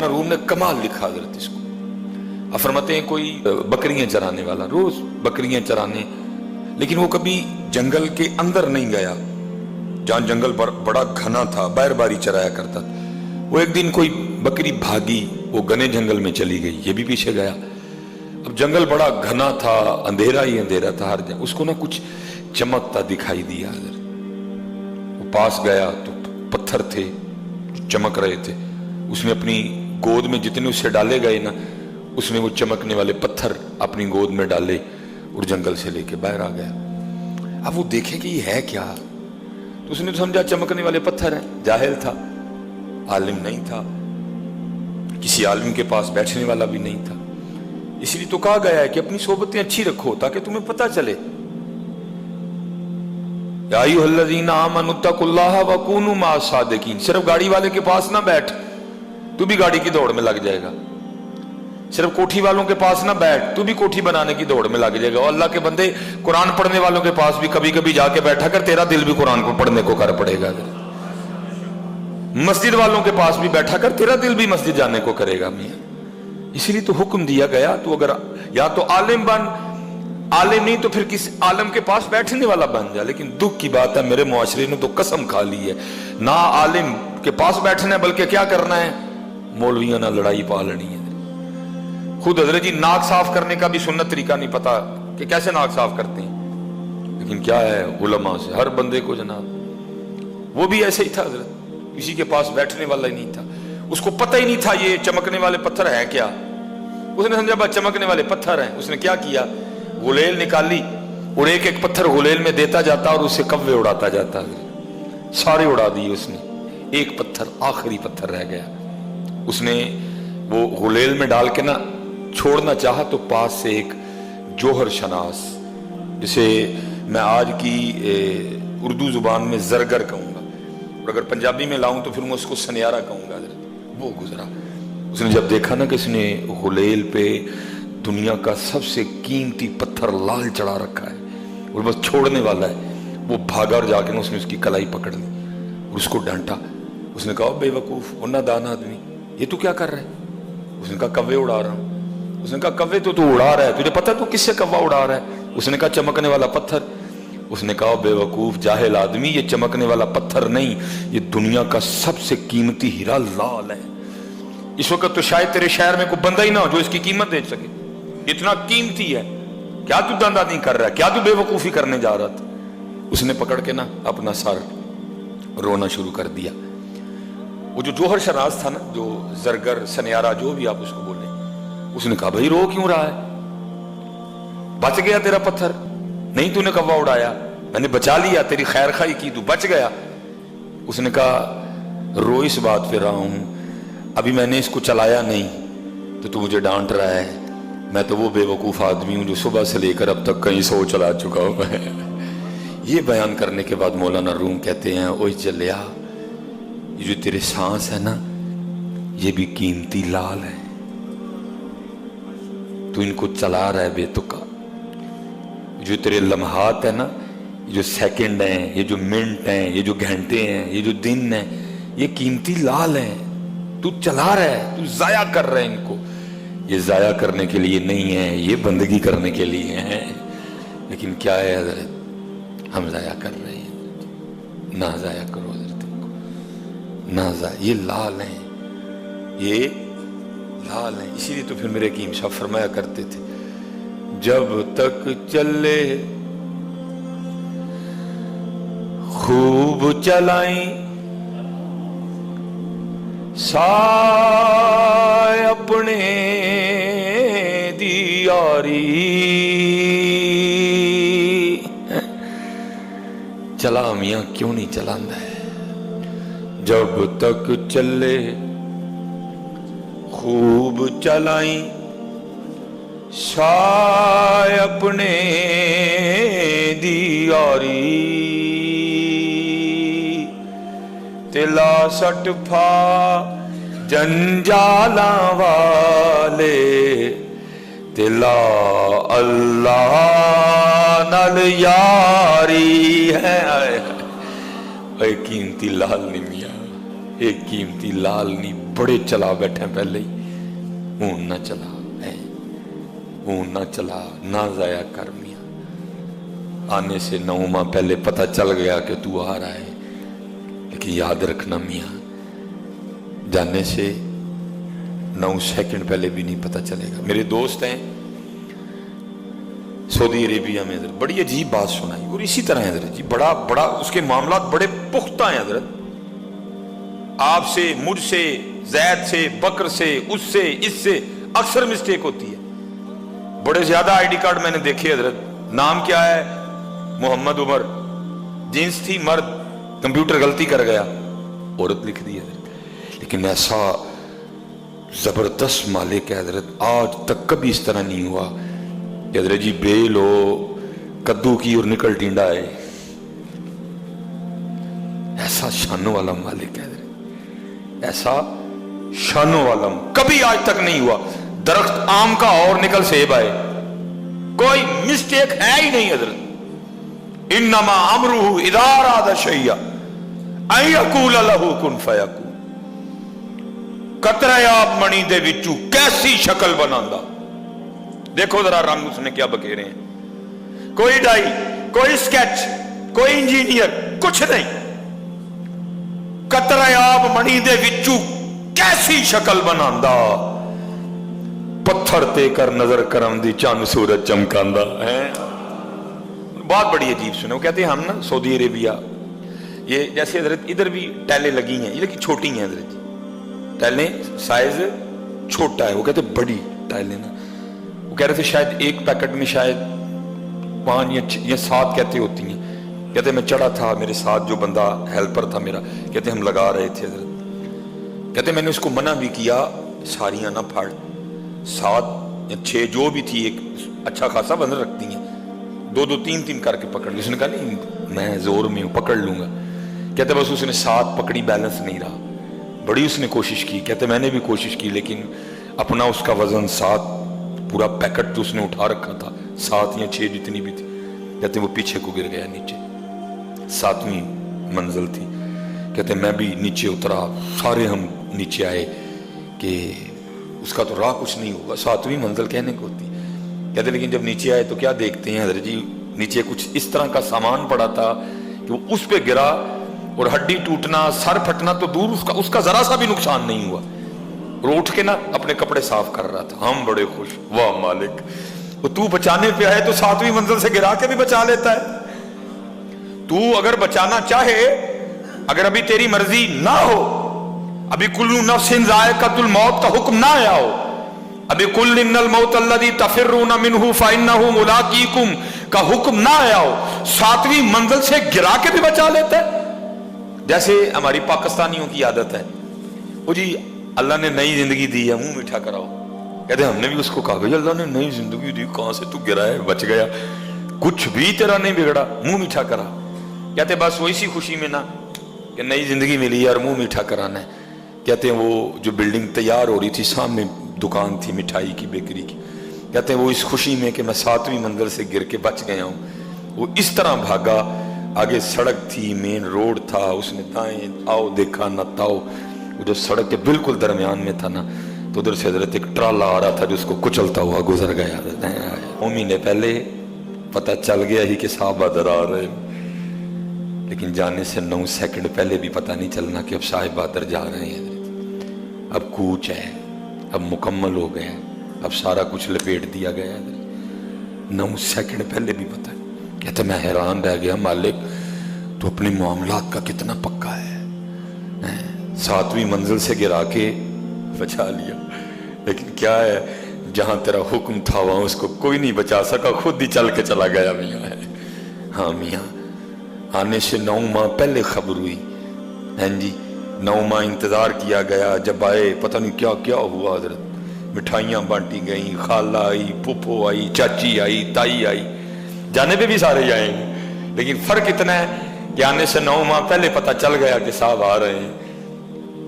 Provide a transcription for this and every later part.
Room ने कमाल लिखा हजरत इसको। अब फरमाते हैं कोई बकरियां चराने वाला रोज बकरियां चराने, लेकिन वो कभी जंगल के अंदर नहीं गया जहां जंगल बड़ा घना था, बार बारी चराया करता था। वो एक दिन कोई बकरी भागी, वो घने जंगल में चली गई, ये भी पीछे गया। अब जंगल बड़ा घना था, अंधेरा ही अंधेरा था हर जगह। उसको ना कुछ चमकता दिखाई दिया। वो पास गया तो पत्थर थे चमक रहे थे। उसने अपनी गोद में जितने उससे डाले गए ना, उसने वो चमकने वाले पत्थर अपनी गोद में डाले और जंगल से लेके बाहर आ गया। अब वो देखे कि ये है क्या, तो उसने तो समझा चमकने वाले पत्थर हैं। जाहिल था, आलिम नहीं था, किसी आलिम के पास बैठने वाला भी नहीं था। इसलिए तो कहा गया है कि अपनी सोबतें अच्छी रखो ताकि तुम्हें पता चले। या अय्युहल्लज़ीना आमनुत्तकुल्लाह वकूनू मअस सादिकीन। सिर्फ गाड़ी वाले के पास ना बैठ, तू भी गाड़ी की दौड़ में लग जाएगा। सिर्फ कोठी वालों के पास ना बैठ, तू भी कोठी बनाने की दौड़ में लग जाएगा। और अल्लाह के बंदे, कुरान पढ़ने वालों के पास भी कभी कभी जाके बैठा कर, तेरा दिल भी कुरान को पढ़ने को कर पड़ेगा। मस्जिद वालों के पास भी बैठा कर, तेरा दिल भी मस्जिद जाने को करेगा मियां। इसीलिए तो हुक्म दिया गया, तो अगर या तो आलिम बन, आलिम नहीं तो फिर किसी आलिम के पास बैठने वाला बन जा। लेकिन दुख की बात है, मेरे मुआशरे ने तो कसम खा ली है, ना आलिम के पास बैठना है बल्कि क्या करना है, मौलवियों ना लड़ाई पालनी है। खुद हजरत जी नाक साफ करने का भी सुन्नत तरीका नहीं पता कि कैसे नाक साफ करते हैं, लेकिन क्या है उलमा से हर बंदे को जनाब। वो भी ऐसे ही था हजरत, किसी के पास बैठने वाला ही नहीं था। उसको पता ही नहीं था ये चमकने वाले पत्थर है क्या। उसने समझा बस चमकने वाले पत्थर हैं। उसने क्या किया, गुलेल निकाली और एक एक पत्थर गुलेल में देता जाता और उससे कव्वे उड़ाता जाता। सारे उड़ा दिए उसने, एक पत्थर आखिरी पत्थर रह गया। उसने वो गुलेल में डाल के ना छोड़ना चाहा तो पास से एक जोहर शनास, जिसे मैं आज की उर्दू जुबान में जरगर कहूंगा और अगर पंजाबी में लाऊं तो फिर मैं उसको सनियारा कहूंगा, वो गुजरा। उसने जब देखा ना कि इसने गुलेल पे दुनिया का सबसे कीमती पत्थर लाल चढ़ा रखा है और बस छोड़ने वाला है, वो भागा और जाके ना उसने उसकी कलाई पकड़ ली और उसको डांटा। उसने कहा बेवकूफ और नादान आदमी, ये तू क्या कर रहा है। उसने कहा कव्वे उड़ा रहा हूं। उसने कहा कव्वे तो तू उड़ा रहा है, तुझे पता तू किससे कव्वा उड़ा रहा है। उसने कहा चमकने वाला पत्थर। उसने कहा बेवकूफ जाहिल आदमी, ये चमकने वाला पत्थर नहीं, ये दुनिया का सबसे कीमती हीरा लाल है। इस वक्त तो शायद तेरे शहर में कोई बंदा ही ना हो जो इसकी कीमत दे सके, इतना कीमती है। क्या तू धंधा नहीं कर रहा है, क्या तू बेवकूफी करने जा रहा था। उसने पकड़ के ना अपना सर रोना शुरू कर दिया। वो जो जोहर शनास था ना, जो जरगर सनियारा जो भी आप उसको बोले, उसने कहा भाई रो क्यों रहा है, बच गया तेरा पत्थर, नहीं तूने कव्वा उड़ाया, मैंने बचा लिया, तेरी खैर खाई की, तू बच गया। उसने कहा रो इस बात पे रहा हूं, अभी मैंने इसको चलाया नहीं तो तू मुझे डांट रहा है। मैं तो वो बेवकूफ आदमी हूं जो सुबह से लेकर अब तक कहीं 100 चला चुका हूं। ये बयान करने के बाद मौलाना रूम कहते हैं ओए जलिया, ये जो तेरे सांस है ना, ये भी कीमती लाल है, तू इनको चला रहा है बेतुका। जो तेरे लम्हात है ना, ये जो सेकंड हैं, ये जो मिनट हैं, ये जो घंटे हैं, ये जो दिन हैं, ये कीमती लाल हैं, तू चला रहा है, तू जाया कर रहा है इनको। ये जाया करने के लिए नहीं है, ये बंदगी करने के लिए है। लेकिन क्या है हजरत, हम जाया कर रहे हैं। ना जाया करो हजरत इनको, ना जाया, ये लाल हैं, ये लाल हैं। इसीलिए तो फिर मेरे हकीम साहब फरमाया करते थे, जब तक चले खूब चलाई साय अपने दी यारी। चला मियां क्यों नहीं चलांदा है। जब तक चले खूब चलाई साय अपने दी यारी। तिला सटफा जंजाला वाले, तिला अल्लाह नल यारी है। कीमती लाल नहीं मियां, एक कीमती लाल नहीं, बड़े चला बैठे पहले ही, हूं ना चला है, हूं ना चला, ना जाया कर मियां। आने से 9 माह पहले पता चल गया कि तू आ रहा है, लेकिन याद रखना मियां, जाने से 9 सेकंड पहले भी नहीं पता चलेगा। मेरे दोस्त हैं सऊदी अरेबिया में, हजरत बड़ी अजीब बात सुनाई, और इसी तरह हजरत जी बड़ा बड़ा उसके मामलात बड़े पुख्ता हैं हजरत, आपसे, मुझसे, जैद से, बकर से, उससे, इससे अक्सर मिस्टेक होती है। बड़े ज्यादा आईडी कार्ड मैंने देखे हजरत, नाम क्या है, मोहम्मद उमर, जींस थी मर्द, कंप्यूटर गलती कर गया, औरत लिख दी हजरत। लेकिन ऐसा जबरदस्त मालिक है हजरत, आज तक कभी इस तरह नहीं हुआ कि हजरत जी बेल हो कद्दू की और निकल टिंडा है। ऐसा शानों वाला मालिक है हजरत, ऐसा शानों वाला कभी आज तक नहीं हुआ। दरख्त आम का और निकल सेब आए, कोई मिस्टेक है ही नहीं हजरत। इन्नमा अमरुहु इज़ा अरादा शैया अन यकूल लहू कुन फयकून। कतरायाब मणि दे विचू कैसी शक्ल बनांदा, देखो जरा रंग उसने क्या बखेरे हैं, कोई डाई, कोई स्केच, कोई इंजीनियर, कुछ नहीं। कतरायाब मणि दे विचू कैसी शक्ल बनांदा, पत्थर ते कर नजर करम दी चंद सूरज चमकांदा है। बात बड़ी अजीब सुने, वो कहते हैं हम ना सऊदी अरेबिया, ये जैसे हजरत इधर भी टाइलें लगी हैं, ये लेकिन छोटी हैं हजरत जी, टाइलें साइज छोटा है, वो कहते बड़ी टाइलें ना, वो कह रहे थे शायद एक पैकेट में शायद 5 या 7 कहते होती हैं। कहते मैं चढ़ा था, मेरे साथ जो बंदा हेल्पर था मेरा, कहते हम लगा रहे थे हजरत, कहते मैंने उसको मना भी किया सारियां ना फाड़, 7 या 6 जो भी थी, एक अच्छा खासा वजन रखती हैं, 2-2 3-3 करके पकड़ ली। उसने कहा नहीं मैं जोर में हूं, पकड़ लूंगा। कहते बस उसने 7 पकड़ी, बैलेंस नहीं रहा, बड़ी उसने कोशिश की। कहते मैंने भी कोशिश की, लेकिन अपना उसका वजन 7, पूरा पैकेट जो उसने उठा रखा था 7 या 6 जितनी भी थी, कहते वो पीछे को गिर गया नीचे, 7वीं मंजिल थी। कहते मैं भी नीचे उतरा, सारे हम नीचे आए कि उसका तो राह कुछ नहीं होगा, 7वीं मंजिल कहने को होती। कहते लेकिन जब नीचे आए तो क्या देखते हैं हजरत जी, नीचे कुछ इस तरह का सामान पड़ा था कि वो उस पे गिरा, और हड्डी टूटना, सर फटना तो दूर, उसका जरा सा भी नुकसान नहीं हुआ। और उठ के ना अपने कपड़े साफ कर रहा था। हम बड़े खुश, वाह मालिक, वो तू बचाने पे आए तो 7वीं मंजिल से गिरा के भी बचा लेता है। तू अगर बचाना चाहे, अगर अभी तेरी मर्जी ना हो, अभी कुल्लू नफ्सिन ज़ाइक़तुल मौत का हुक्म ना आया हो, अभी कुल इन्नल मौत अल्लज़ी तफ़िर्रूना मिन्हु फ़इन्नहु मुलाक़ीकुम का हुक्म ना आया हो, 7वीं मंजिल से गिरा के भी बचा लेता है। जैसे हमारी पाकिस्तानियों की आदत है, वो जी अल्लाह ने नई जिंदगी दी है, मुंह मीठा कराओ। कहते हमने भी उसको कहा भाई अल्लाह ने नई जिंदगी दी, कहां से तू गिरा है, बच गया, कुछ भी तेरा नहीं बिगड़ा, मुंह मीठा करा। कहते बस वो इसी खुशी में ना कि नई जिंदगी मिली है और मुंह मीठा कराना है। कहते हैं वो जो बिल्डिंग तैयार हो रही थी, सामने दुकान थी मिठाई की, बेकरी की, कहते हैं वो इस खुशी में कि मैं 7वीं मंजिल से गिर के बच गया हूँ, वो इस तरह भागा, आगे सड़क थी, मेन रोड था, उसने दाएं आओ देखा न ताओ, वो जो सड़क के बिल्कुल दरमियान में था ना, तो उधर से हजरत एक ट्राला आ रहा था जो उसको कुचलता हुआ गुजर गया। 9 महीने पहले पता चल गया ही कि साहब इधर आ रहे, लेकिन जाने से 9 सेकंड पहले भी पता नहीं चलना कि अब साहिब बहादुर जा रहे हैं। अब कूच है, अब मुकम्मल हो गया, अब सारा कुछ लपेट दिया गया है। 9 सेकंड पहले भी पता। कहते मैं हैरान रह गया, मालिक तो अपने मामलात का कितना पक्का है, 7वीं मंजिल से गिरा के बचा लिया। लेकिन क्या है, जहां तेरा हुक्म था वहां उसको कोई नहीं बचा सका, खुद ही चल के चला गया मियाँ है। हाँ मियाँ, आने से 9 माह पहले खबर हुई, हैं जी, 9 माह इंतजार किया गया, जब आए पता नहीं क्या क्या हुआ हजरत, मिठाइयाँ बांटी गई, खाला आई, फूफो आई, चाची आई, ताई आई, जाने पे भी सारे जाएंगे, लेकिन फर्क इतना है कि आने से 9 माह पहले पता चल गया कि साहब आ रहे हैं,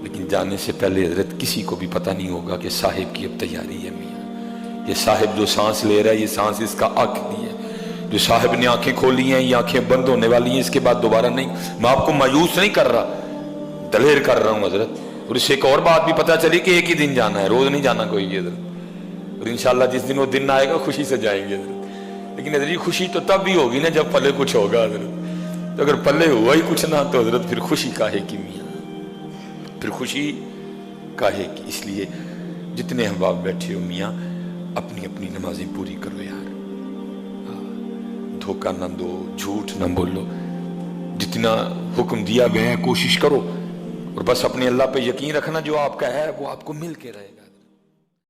लेकिन जाने से पहले हजरत किसी को भी पता नहीं होगा कि साहिब की अब तैयारी है। मियाँ ये साहिब जो सांस ले रहा है, ये सांस इसका आखिरी है। जो साहिब ने आंखें खोली हैं, ये आंखें बंद होने वाली हैं, इसके बाद दोबारा नहीं। मैं आपको मायूस नहीं कर रहा, दलेर कर रहा हूं हजरत, اور اس سے ایک اور بات بھی پتہ چلی کہ ایک ہی دن جانا ہے، روز نہیں جانا کوئی بھی حضرت، اور انشاءاللہ جس دن وہ دن آئے گا خوشی سے جائیں گے حضرت۔ لیکن حضرت خوشی تو تب بھی ہوگی نا جب پلے کچھ ہوگا حضرت، تو اگر پلے ہوا ہی کچھ نہ تو حضرت پھر خوشی کاہے کی میاں، پھر خوشی کاہے کی۔ اس لیے جتنے احباب بیٹھے ہو میاں اپنی اپنی نمازیں پوری کرو یار، دھوکہ نہ دو، جھوٹ نہ بولو، جتنا حکم دیا گیا ہے کوشش کرو، اور بس اپنے اللہ پہ یقین رکھنا، جو آپ کا ہے وہ آپ کو مل کے رہے گا۔